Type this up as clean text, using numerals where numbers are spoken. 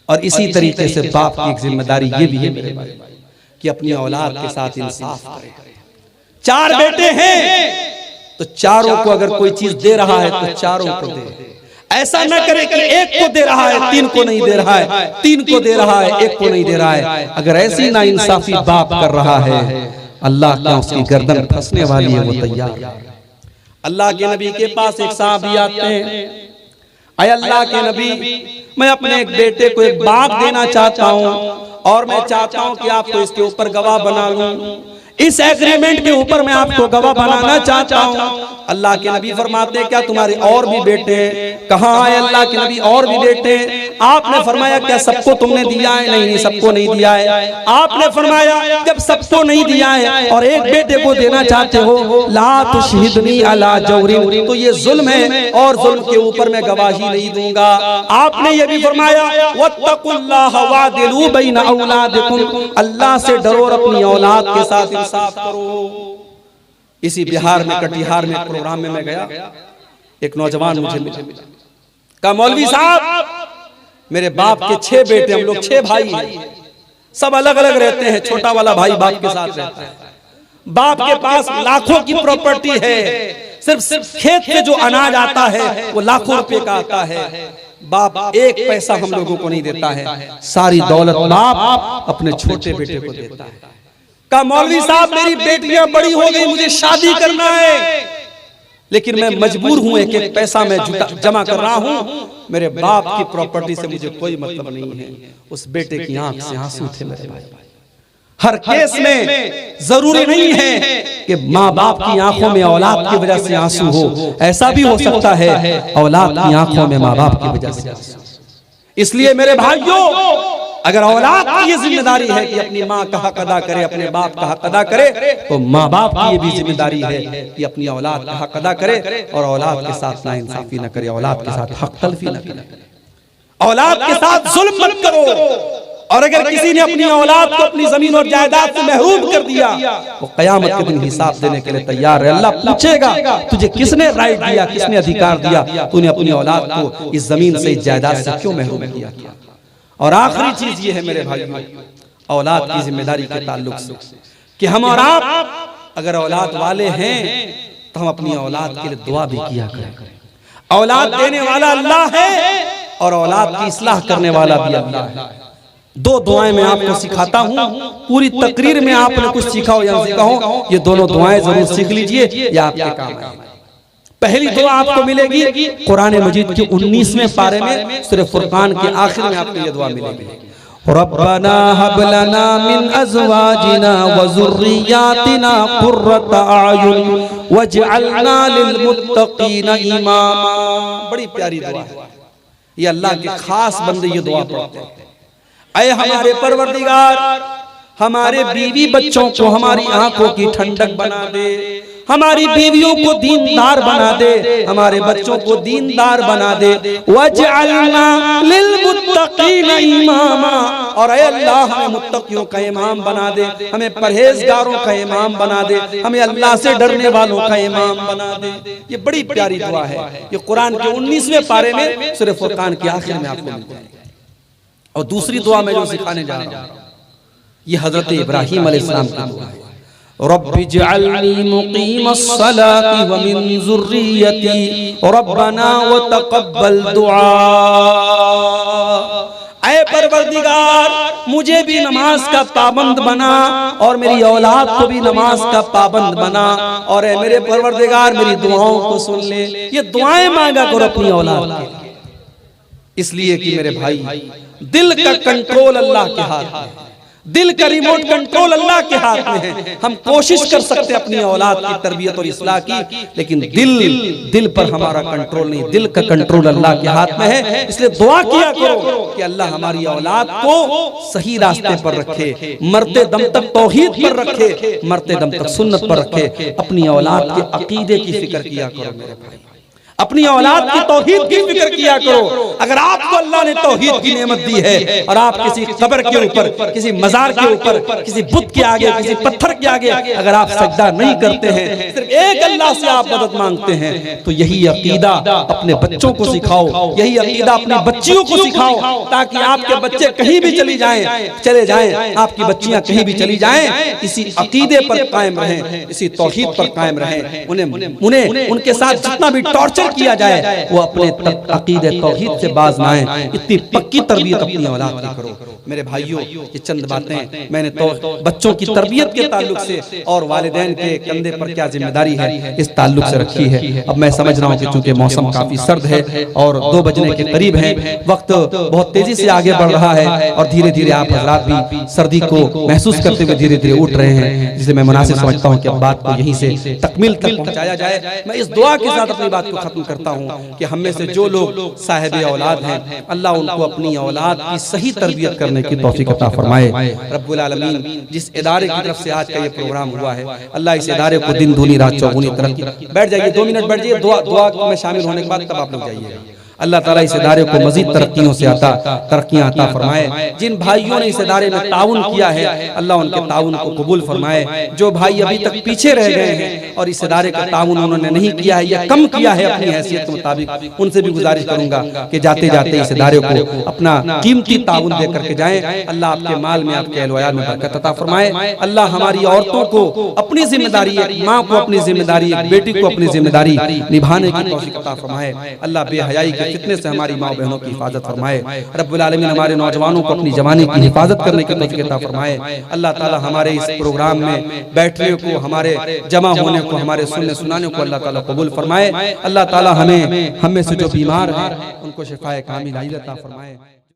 और इसी तरीके से बाप की एक जिम्मेदारी ये भी है मेरे भाई कि अपनी औलाद के साथ इंसाफ करे। 4 बेटे हैं तो चारों को अगर कोई चीज दे रहा है तो चारों को दे। ऐसा न करे कि एक को दे रहा है 3 को नहीं दे रहा है, 3 को दे रहा है 1 को नहीं दे रहा है। अगर ऐसी ना इंसाफी बाप कर रहा है, अल्लाह क्या उसकी गर्दन फंसने वाली है, वो तैयार। अल्लाह के नबी के पास एक साहबी आते हैं, अय अल्लाह के नबी, मैं अपने एक बेटे को एक बाग देना चाहता हूँ और मैं चाहता हूँ कि आपको इसके ऊपर गवाह बना लूं। इस एग्रीमेंट के ऊपर मैं आपको गवाह बनाना चाहता हूँ। अल्लाह के नबी फरमाते हैं क्या तुम्हारे और भी बेटे हैं? कहाँ आए अल्लाह के नबी और भी बेटे हैं? आपने फरमाया क्या सबको तुमने दिया है? नहीं, सबको नहीं दिया है। आपने फरमाया जब सबको नहीं दिया है और एक बेटे को देना चाहते हो, ला तुशहिदनी अला जौरिन, तो ये जुल्म है और जुल्म के ऊपर मैं गवाही नहीं दूंगा। आपने ये भी फरमाया वत्तकुल्लाह वादिलू बैन औलादिकुम, अल्लाह से डरो और अपनी औलाद के साथ इंसाफ करो। इसी बिहार में कटिहार में प्रोग्राम में मैं गया, एक नौजवान मुझे मिला, कहा मौलवी साहब मेरे बाप के 6 बेटे, हम लोग 6 भाई हैं, सब अलग अलग रहते हैं। छोटा वाला भाई बाप के साथ रहता है, बाप के पास लाखों की प्रॉपर्टी है, सिर्फ खेत से जो अनाज आता है वो लाखों रुपए का आता है। बाप एक पैसा हम लोगों को नहीं देता है, सारी दौलत बाप अपने छोटे बेटे को देता है। कहा मौलवी साहब मेरी बेटियां बड़ी हो गई, मुझे शादी करना है, लेकिन मैं मजबूर हूं, एक एक पैसा मैं जमा कर रहा हूं, मेरे बाप की प्रॉपर्टी से मुझे कोई मतलब नहीं है। उस बेटे की आंख से आंसू थे मेरे भाई। हर केस में जरूरी नहीं है कि माँ बाप की आंखों में औलाद की वजह से आंसू हो, ऐसा भी हो सकता है औलाद की आंखों में माँ बाप की वजह से आंसू। इसलिए मेरे भाइयों, अगर औलाद की ये जिम्मेदारी है कि अपनी माँ का हक अदा करे, अपने बाप का हक अदा करे, तो माँ बाप की ये भी जिम्मेदारी है कि अपनी औलाद का हक अदा करे और औलाद के साथ नाइंसाफी न करे, औलाद के साथ हक तलफी न करे, औलाद के साथ जुल्म मत करो। और अगर किसी ने अपनी औलाद को अपनी जमीन और जायदाद से महरूम कर दिया, वो कयामत के दिन हिसाब देने के लिए तैयार है। अल्लाह पूछेगा तुझे किसने राइट दिया, किसने अधिकार दिया, तूने अपनी औलाद को इस जमीन से, इस जायदाद से क्यों महरूम किया। और आखिरी चीज ये है मेरे भाइयों, औलाद की जिम्मेदारी के ताल्लुक से कि हम और आप अगर औलाद वाले हैं तो हम अपनी औलाद के लिए दुआ भी किया करें। औलाद देने वाला अल्लाह है और औलाद की इस्लाह करने वाला भी अल्लाह है। 2 दुआएं मैं आपको सिखाता हूं, पूरी तकरीर में आपने कुछ सीखा हो या सीखा हो, ये दोनों दुआएं जरूर सीख लीजिए, ये आपके काम आएंगी। पहली दुआ आपको मिलेगी कुरान मजीद के 19वें पारे में, सूरह फुरकान के आखिर में आपको ये दुआ मिलेगी, रब्बना हब लना मिन अज़वाजिना व ज़ुर्रिय्यातिना कुर्रता अयुन वजअलना लिलमुत्तक़ीना इमामा। बड़ी प्यारी दुआ है, ये अल्लाह के खास बंदे ये दुआ पढ़ते हैं। ऐ हमारे परवरदिगार, हमारे बीवी बच्चों को हमारी आंखों की ठंडक बना दे, हमारी बीवियों को दीनदार बना दे, हमारे बच्चों को दीनदार बना दे, वजअलना लिलमुत्तक़ीना इमामा, और ऐ अल्लाह हमें मुत्तकियों का इमाम बना दे, हमें परहेजगारों का इमाम बना दे, हमें अल्लाह से डरने वालों का इमाम बना दे। ये बड़ी प्यारी दुआ है, ये कुरान के 19वें पारे में सूरह फुरकान के आखिर में आपको मिलती है। और दूसरी दुआ मैं जो सिखाने जा रहा हूँ, ये हजरत इब्राहीम अलैहिस्सलाम की दुआ है, रब्बिजअलनी मुक़ीमस्सलाति व मिन ज़ुर्रिय्यती रब्बना व तक़ब्बल दुआ। ऐ परवरदिगार, मुझे भी नमाज का पाबंद बना और मेरी औलाद को भी नमाज का पाबंद बना, और ऐ मेरे परवरदिगार मेरी दुआओं को सुन ले। ये दुआएं मांगा करो अपनी औलाद के लिए, इसलिए कि मेरे भाई दिल का कंट्रोल अल्लाह के हाथ में है, दिल का रिमोट कंट्रोल अल्लाह के हाथ में है। हम कोशिश कर सकते हैं अपनी औलाद की तरबियत और इस्लाह की, लेकिन दिल पर हमारा कंट्रोल नहीं, दिल का कंट्रोल अल्लाह के हाथ में है। इसलिए दुआ किया करो कि अल्लाह हमारी औलाद को सही रास्ते पर रखे, मरते दम तक तौहीद पर रखे, मरते दम तक सुन्नत पर रखे। अपनी औलाद के अकीदे की फिक्र किया करो मेरे भाई। अपनी औलाद की तौहीद की फिक्र किया करो। अगर आपको अल्लाह ने तौहीद की नेमत दी है और आप किसी कब्र के ऊपर, किसी मजार के ऊपर, किसी बुत के आगे, किसी पत्थर के आगे अगर आप सजदा नहीं करते हैं, सिर्फ एक अल्लाह से आप मदद मांगते हैं, तो यही अकीदा अपने बच्चों को सिखाओ, यही अकीदा अपनी बच्चियों को सिखाओ, ताकि आपके बच्चे कहीं भी चले जाएं, आपकी बच्चियां कहीं भी चली जाएं, इसी अकीदे पर कायम रहें, इसी तौहीद पर कायम रहें। उन्हें उनके साथ जितना भी टॉर्चर किया जाए वो अपने अकीदे तौहीद से बाज ना आए। इतनी पक्की तरबियत अपनी औलाद की करो। मेरे भाइयों, ये चंद बातें मैंने तो बच्चों की तरबियत के ताल्लुक से और वालिदैन के कंधे पर क्या जिम्मेदारी है इस ताल्लुक से रखी है। अब मैं समझ रहा हूँ कि चूंकि मौसम काफी सर्द है और 2 बजने के करीब है, वक्त बहुत तेजी से आगे बढ़ रहा है और धीरे धीरे आप हजरात भी सर्दी को महसूस करते हुए धीरे धीरे उठ रहे हैं, जिसे मैं मुनासिब समझता हूँ कि अब बात को यहीं से तकमील तक पहुँचाया जाए। मैं इस दुआ के साथ अपनी बात को खत्म करता हूँ कि हम में से जो लोग साहिब औलाद हैं, अल्लाह उनको अपनी औलाद की सही तरबियत करने की तौफीक अता फरमाए। रब्बुल आलमीन जिस इदारे की तरफ से आज का ये प्रोग्राम हुआ है, अल्लाह इस इदारे को दिन दूनी रात चौगुनी तरक्की। बैठ जाइए, 2 मिनट बैठ जाइए, दुआ में शामिल होने के बाद तब आप लोग जाइए। अल्लाह ताला इस इदारे को मजीद तरक्कियों से तरक्कियां अता फरमाए। जिन भाइयों ने इस इदारे में ताउन किया है, अल्लाह उनके ताउन को कबूल फरमाए। जो भाई अभी तक पीछे रह गए हैं और इस इदारे का ताउन उन्होंने नहीं किया है या कम किया है अपनी हैसियत के मुताबिक, उनसे भी गुजारिश करूंगा कि जाते जाते इस इदारे को अपना कीमती ताउन दे करके जाएं। अल्लाह आपके माल में, आपके अहल में बरकत अता फरमाए। अल्लाह हमारी औरतों को अपनी जिम्मेदारी, एक माँ को अपनी जिम्मेदारी, एक बेटी को अपनी जिम्मेदारी निभाने की तौफीक अता फरमाए। अल्लाह बेहयाई के फितने से हमारी माँ बहनों की हिफाजत फरमाए। रब्बुल आलमीन हमारे नौजवानों को अपनी जवानी की हिफाजत करने की तौफीक अता फरमाए। अल्लाह ताला हमारे इस प्रोग्राम में बैठने को, हमारे जमा होने को, हमारे सुनने सुनाने को अल्लाह ताला कबूल फरमाए। अल्लाह ताला हम में से जो बीमार हैं उनको शिफाए कामिल अता फरमाए।